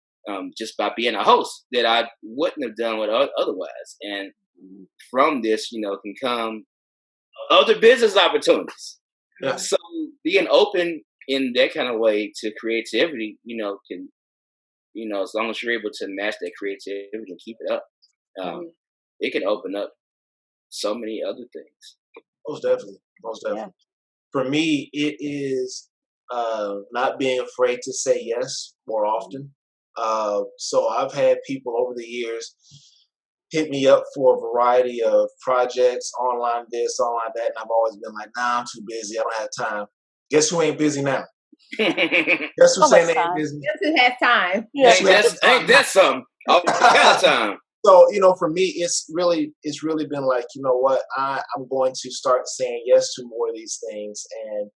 just by being a host that I wouldn't have done with otherwise. And from this, can come other business opportunities. Yeah. So being open in that kind of way to creativity, can, as long as you're able to match that creativity and keep it up, it can open up so many other things. Most definitely. Yeah. For me, it is not being afraid to say yes more often. So I've had people over the years hit me up for a variety of projects, online this, online that, and I've always been like, nah, I'm too busy. I don't have time. Guess who ain't busy now? Guess who's saying they ain't busy? Guess who has time? Yeah. Ain't that something? All kind of time. So, for me, it's really been like, you know what, I'm going to start saying yes to more of these things and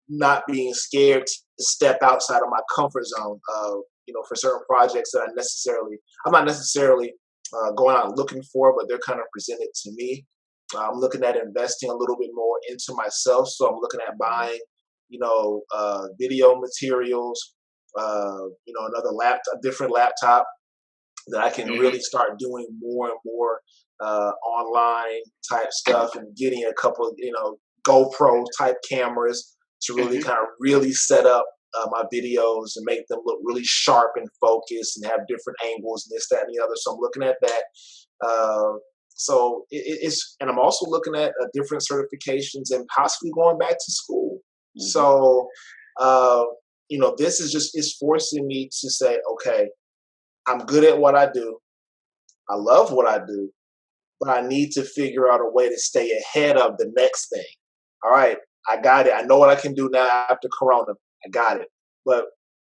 not being scared to step outside of my comfort zone, for certain projects that I'm not necessarily going out looking for, but they're kind of presented to me. I'm looking at investing a little bit more into myself. So I'm looking at buying, video materials, another laptop, different laptop, that I can really start doing more and more online type stuff and getting a couple of, GoPro type cameras to really kind of really set up my videos and make them look really sharp and focused and have different angles and this, that, and the other. So I'm looking at that. So it's, and I'm also looking at different certifications and possibly going back to school. So, this is forcing me to say, okay, I'm good at what I do. I love what I do, but I need to figure out a way to stay ahead of the next thing. All right, I got it. I know what I can do now after Corona. I got it. But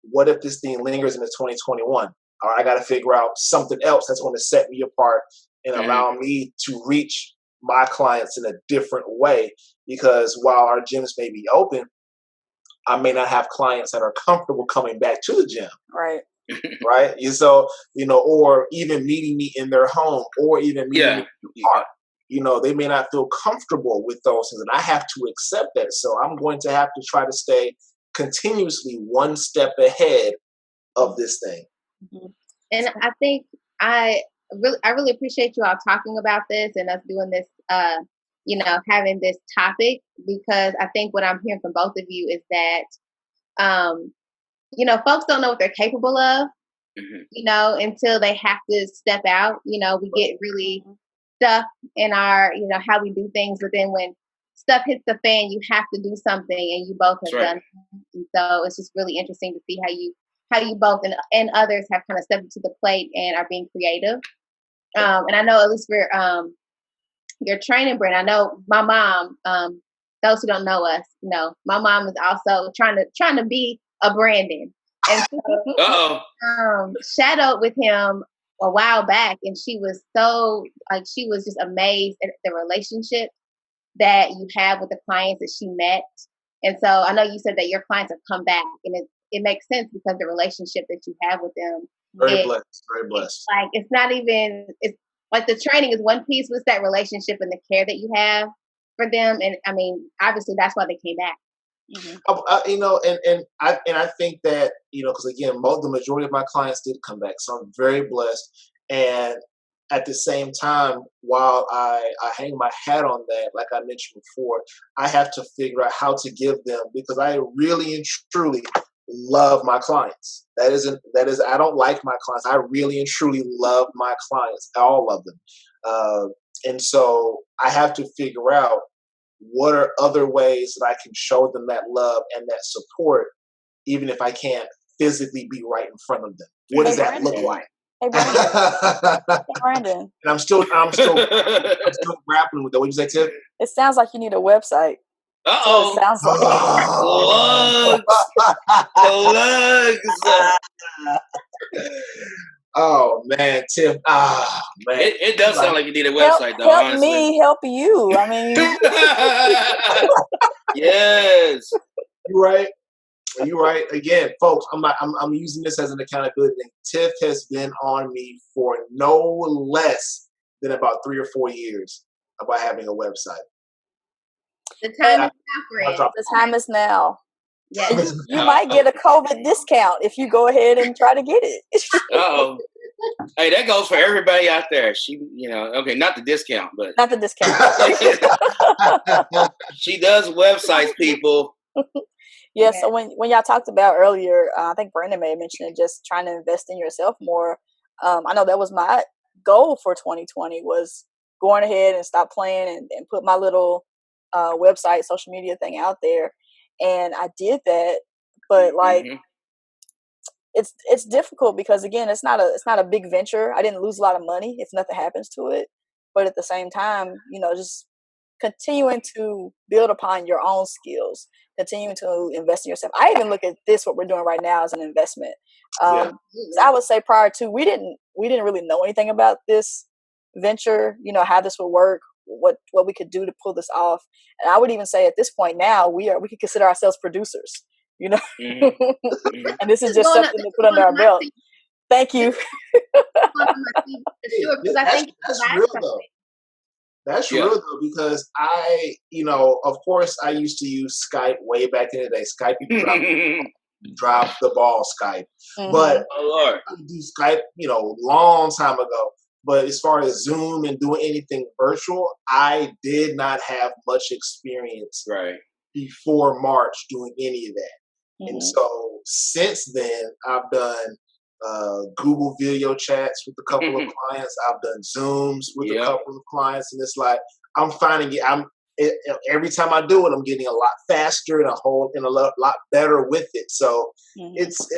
what if this thing lingers into 2021? All right, I got to figure out something else that's going to set me apart and allow me to reach my clients in a different way. Because while our gyms may be open, I may not have clients that are comfortable coming back to the gym. Right. Right. So, or even meeting me in their home or even meeting me in the park. They may not feel comfortable with those things, and I have to accept that. So I'm going to have to try to stay continuously one step ahead of this thing. And I think I really appreciate you all talking about this and us doing this, having this topic, because I think what I'm hearing from both of you is that, folks don't know what they're capable of, until they have to step out. We get really stuck in our, how we do things. But then when stuff hits the fan, you have to do something, and you both have done. And so it's just really interesting to see how you both and others have kind of stepped to the plate and are being creative. And I know, at least for your training, Brent, I know my mom, those who don't know us, my mom is also trying to be a Brandon. And so, shadowed with him a while back, and she was just amazed at the relationship that you have with the clients that she met. And so I know you said that your clients have come back, and it makes sense because the relationship that you have with them. Very blessed. Like, it's not even, like the training is one piece. What's that relationship and the care that you have for them? And I mean, obviously that's why they came back. You know, and I think that, you know, because again, the majority of my clients did come back, so I'm very blessed. And at the same time, while I hang my hat on that, like I mentioned before, I have to figure out how to give them, because I really and truly love my clients. That is, I don't like my clients. I really and truly love my clients, all of them. And so I have to figure out what are other ways that I can show them that love and that support, even if I can't physically be right in front of them. What does that look like? Hey, Brandon. Hey, Brandon. And I'm still grappling with that. What did you say, Tiff? It sounds like you need a website. Uh-oh. It sounds like. Plugs. Oh man, Tiff. Ah man. It does sound like you need a website, though. Help honestly. me help you. I mean, yes. You're right. Again, folks, I'm using this as an accountability thing. Tiff has been on me for no less than about 3 or 4 years about having a website. The time is now, friend. The time is now. Yes. You might get a COVID discount if you go ahead and try to get it. Uh-oh. Hey, that goes for everybody out there. She, okay, not the discount, but not the discount. She does websites, people. Yeah, so when y'all talked about earlier, I think Brandon may have mentioned it, just trying to invest in yourself more. I know that was my goal for 2020, was going ahead and stop playing and put my little website, social media thing out there. And I did that, but like, it's difficult because again, it's not a big venture. I didn't lose a lot of money if nothing happens to it, but at the same time, just continuing to build upon your own skills, continuing to invest in yourself. I even look at this, what we're doing right now, as an investment. I would say prior to, we didn't really know anything about this venture, how this would work, what we could do to pull this off. And I would even say at this point now, we could consider ourselves producers, and this is just something to put under our belt. Thank you. That's real though. That's real though, because I, of course, I used to use Skype way back in the day. Skype, drop the ball, Skype. But I do Skype, long time ago. But as far as Zoom and doing anything virtual, I did not have much experience before March doing any of that. And so since then, I've done Google video chats with a couple of clients. I've done Zooms with a couple of clients, and it's like I'm finding it. Every time I do it, I'm getting a lot faster and a lot better with it. So it's.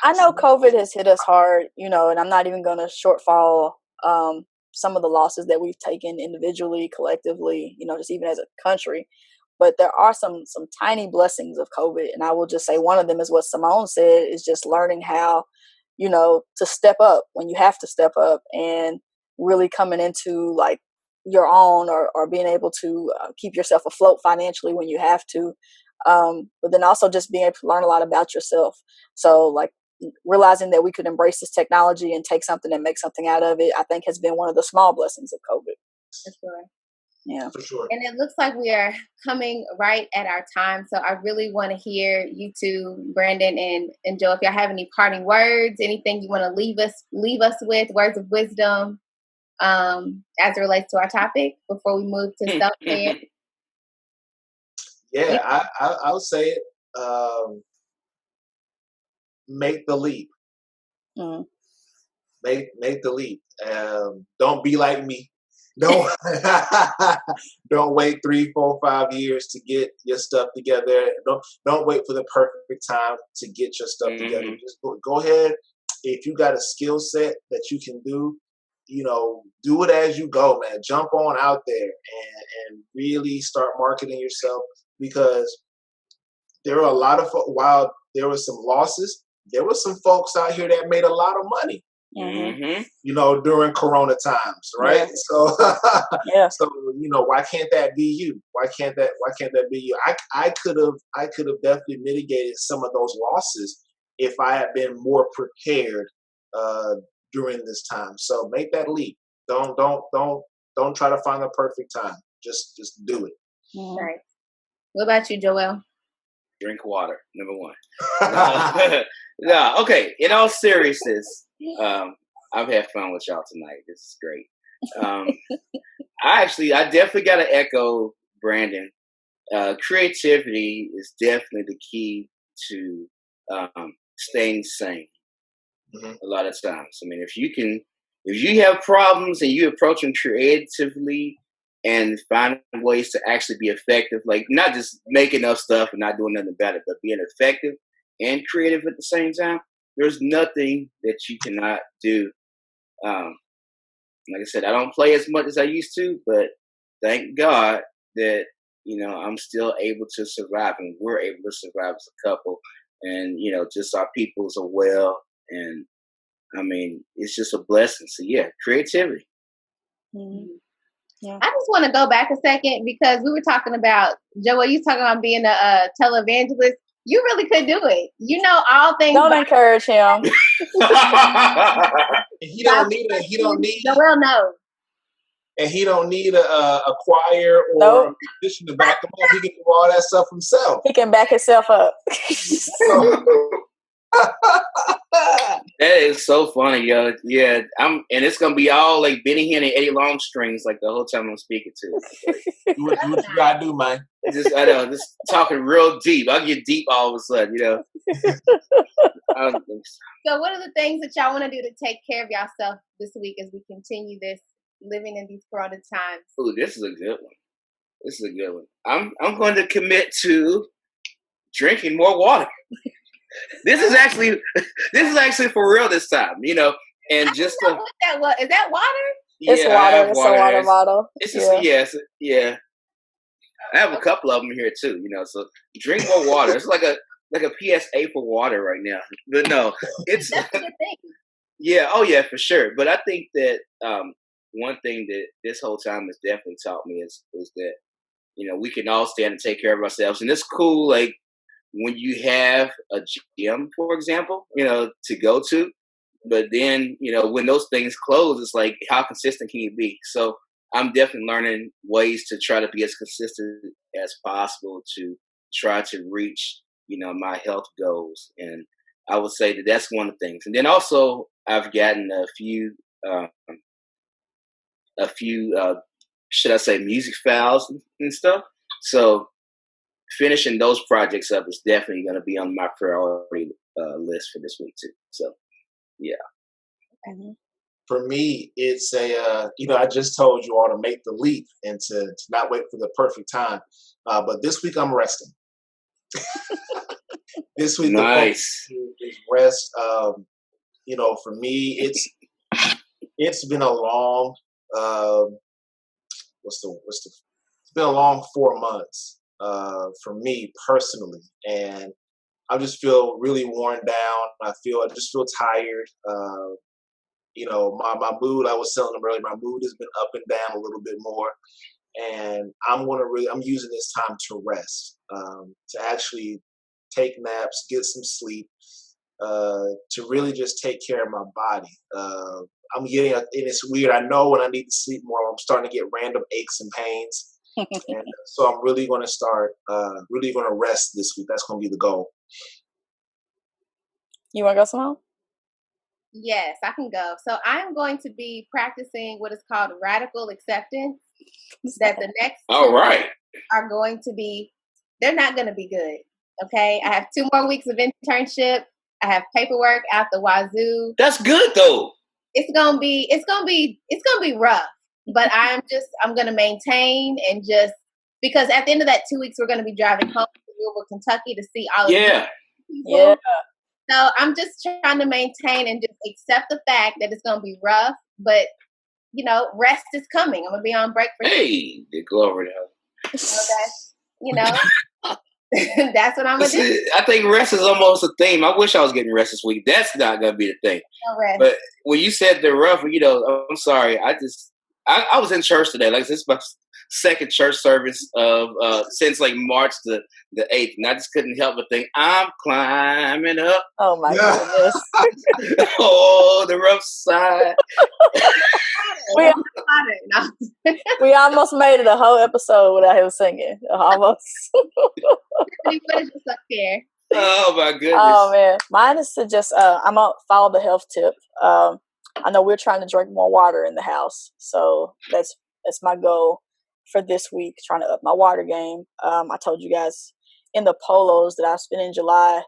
I know COVID has hit us hard, and I'm not even going to shortfall some of the losses that we've taken individually, collectively, just even as a country. But there are some tiny blessings of COVID. And I will just say one of them is what Simone said, is just learning how, to step up when you have to step up, and really coming into like your own, or being able to keep yourself afloat financially when you have to. But then also just being able to learn a lot about yourself. So like realizing that we could embrace this technology and take something and make something out of it, I think has been one of the small blessings of COVID. For sure. Yeah, for sure. And it looks like we are coming right at our time. So I really want to hear you two, Brandon and Joe, if y'all have any parting words, anything you want to leave us with, words of wisdom, as it relates to our topic before we move to self-care. Yeah, I'll say it. Make the leap. Make the leap. Don't be like me. Don't wait 3, 4, 5 years to get your stuff together. Don't wait for the perfect time to get your stuff together. Just go ahead. If you got a skill set that you can do, do it as you go, man. Jump on out there and really start marketing yourself, because there are a lot of while there were some losses, there were some folks out here that made a lot of money. During Corona times, right? So, so why can't that be you? Why can't that be you? I could have definitely mitigated some of those losses if I had been more prepared during this time. So make that leap. Don't try to find the perfect time. Just do it. Right. What about you, Joel? Drink water, number one. No, okay. In all seriousness, I've had fun with y'all tonight. This is great. I definitely got to echo Brandon. Creativity is definitely the key to staying sane. A lot of times, I mean, if you have problems and you approach them creatively and find ways to actually be effective, like not just making up stuff and not doing nothing about it, but being effective and creative at the same time, there's nothing that you cannot do. Like I said, I don't play as much as I used to, but thank God that, I'm still able to survive, and we're able to survive as a couple, and, just our peoples are well. And I mean, it's just a blessing. So yeah, creativity. Mm-hmm. Yeah. I just want to go back a second because we were talking about, Joel, you talking about being a televangelist. You really could do it. You know all things. Don't encourage him. He don't need Joel knows. And he don't need a choir or a musician to back him up. He can do all that stuff himself. He can back himself up. That is so funny, yo. Yeah, and it's gonna be all like Benny Hinn and Eddie Longstrings like the whole time I'm speaking to. Do what you gotta do, man. Just talking real deep. I get deep all of a sudden, I don't think so. So what are the things that y'all want to do to take care of yourself this week as we continue this living in these corona times? Ooh, this is a good one. I'm going to commit to drinking more water. This is actually for real this time, and just is that water? It's water. It's a water bottle. It's just yeah. I have a couple of them here too, So drink more water. It's like a PSA for water right now. But no, it's that's a good thing. Yeah, oh yeah, for sure. But I think that one thing that this whole time has definitely taught me is that we can all stand and take care of ourselves, and it's cool. Like when you have a gym, for example, to go to, but then when those things close, it's like how consistent can you be? So I'm definitely learning ways to try to be as consistent as possible to try to reach my health goals, and I would say that that's one of the things. And then also I've gotten a few should I say music files and stuff. So finishing those projects up is definitely going to be on my priority list for this week too. So yeah. Mm-hmm. For me, it's I just told you all to make the leap and to not wait for the perfect time. But this week I'm resting. This week nice. Is rest. For me, it's been a long it's been a long 4 months for me personally, and I just feel really worn down. I just feel tired. My mood, I was telling them earlier, my mood has been up and down a little bit more, and I'm using this time to rest, to actually take naps, get some sleep, to really just take care of my body. I'm getting, and it's weird. I know when I need to sleep more, I'm starting to get random aches and pains. And so I'm really going to start, really going to rest this week. That's going to be the goal. You want to go, Simone? Yes, I can go. So I'm going to be practicing what is called radical acceptance. That the next all right are going to be, they're not going to be good. Okay, I have 2 more weeks of internship. I have paperwork out the wazoo. That's good though. It's gonna be rough, but I'm gonna maintain and just because at the end of that 2 weeks we're gonna be driving home to Louisville, Kentucky to see all of these people. Yeah. So I'm just trying to maintain and just accept the fact that it's gonna be rough, but rest is coming. I'm gonna be on break for hey, glory to God. That's what I'm gonna do. I think rest is almost a theme. I wish I was getting rest this week. That's not gonna be the thing. No rest. But when you said the rough, I'm sorry. I just I was in church today. Like, this is my second church service of since like March the 8th, and I just couldn't help but think, I'm climbing up. Oh my goodness! Oh, the rough side. We almost made it a whole episode without him singing. Almost. Oh my goodness! Oh man, mine is to just I'm gonna follow the health tip. I know we're trying to drink more water in the house, so that's my goal for this week. Trying to up my water game. I told you guys in the polos that I spent in July,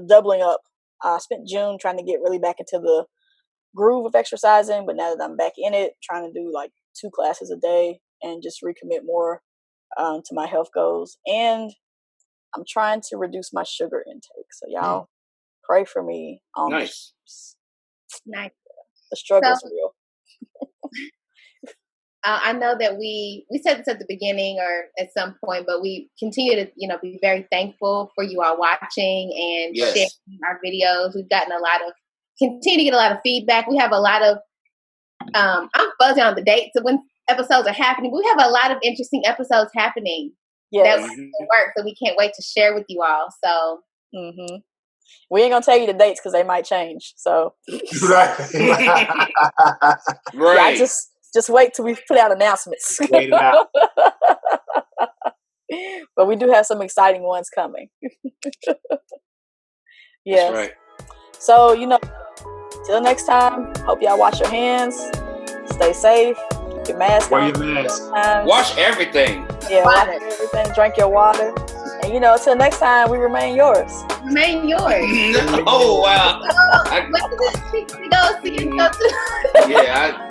doubling up. I spent June trying to get really back into the groove of exercising, but now that I'm back in it, trying to do like 2 classes a day and just recommit more to my health goals. And I'm trying to reduce my sugar intake. So y'all pray for me on nice. Nice. The struggle's real. I know that we said this at the beginning or at some point, but we continue to, be very thankful for you all watching and sharing our videos. We've gotten continue to get a lot of feedback. We have a lot of, I'm fuzzy on the dates of when episodes are happening. But we have a lot of interesting episodes happening that work, so we can't wait to share with you all. So we ain't gonna tell you the dates because they might change. So right. Yeah, just wait till we put out announcements. Wait it out. But we do have some exciting ones coming. Yes. That's right. So, till next time, hope y'all wash your hands, stay safe, keep your mask Wear on. your mask. Wash everything. Yeah, wash everything, drink your water. And, till next time, we remain yours. Remain yours. Oh, wow. What did it go see? Yeah,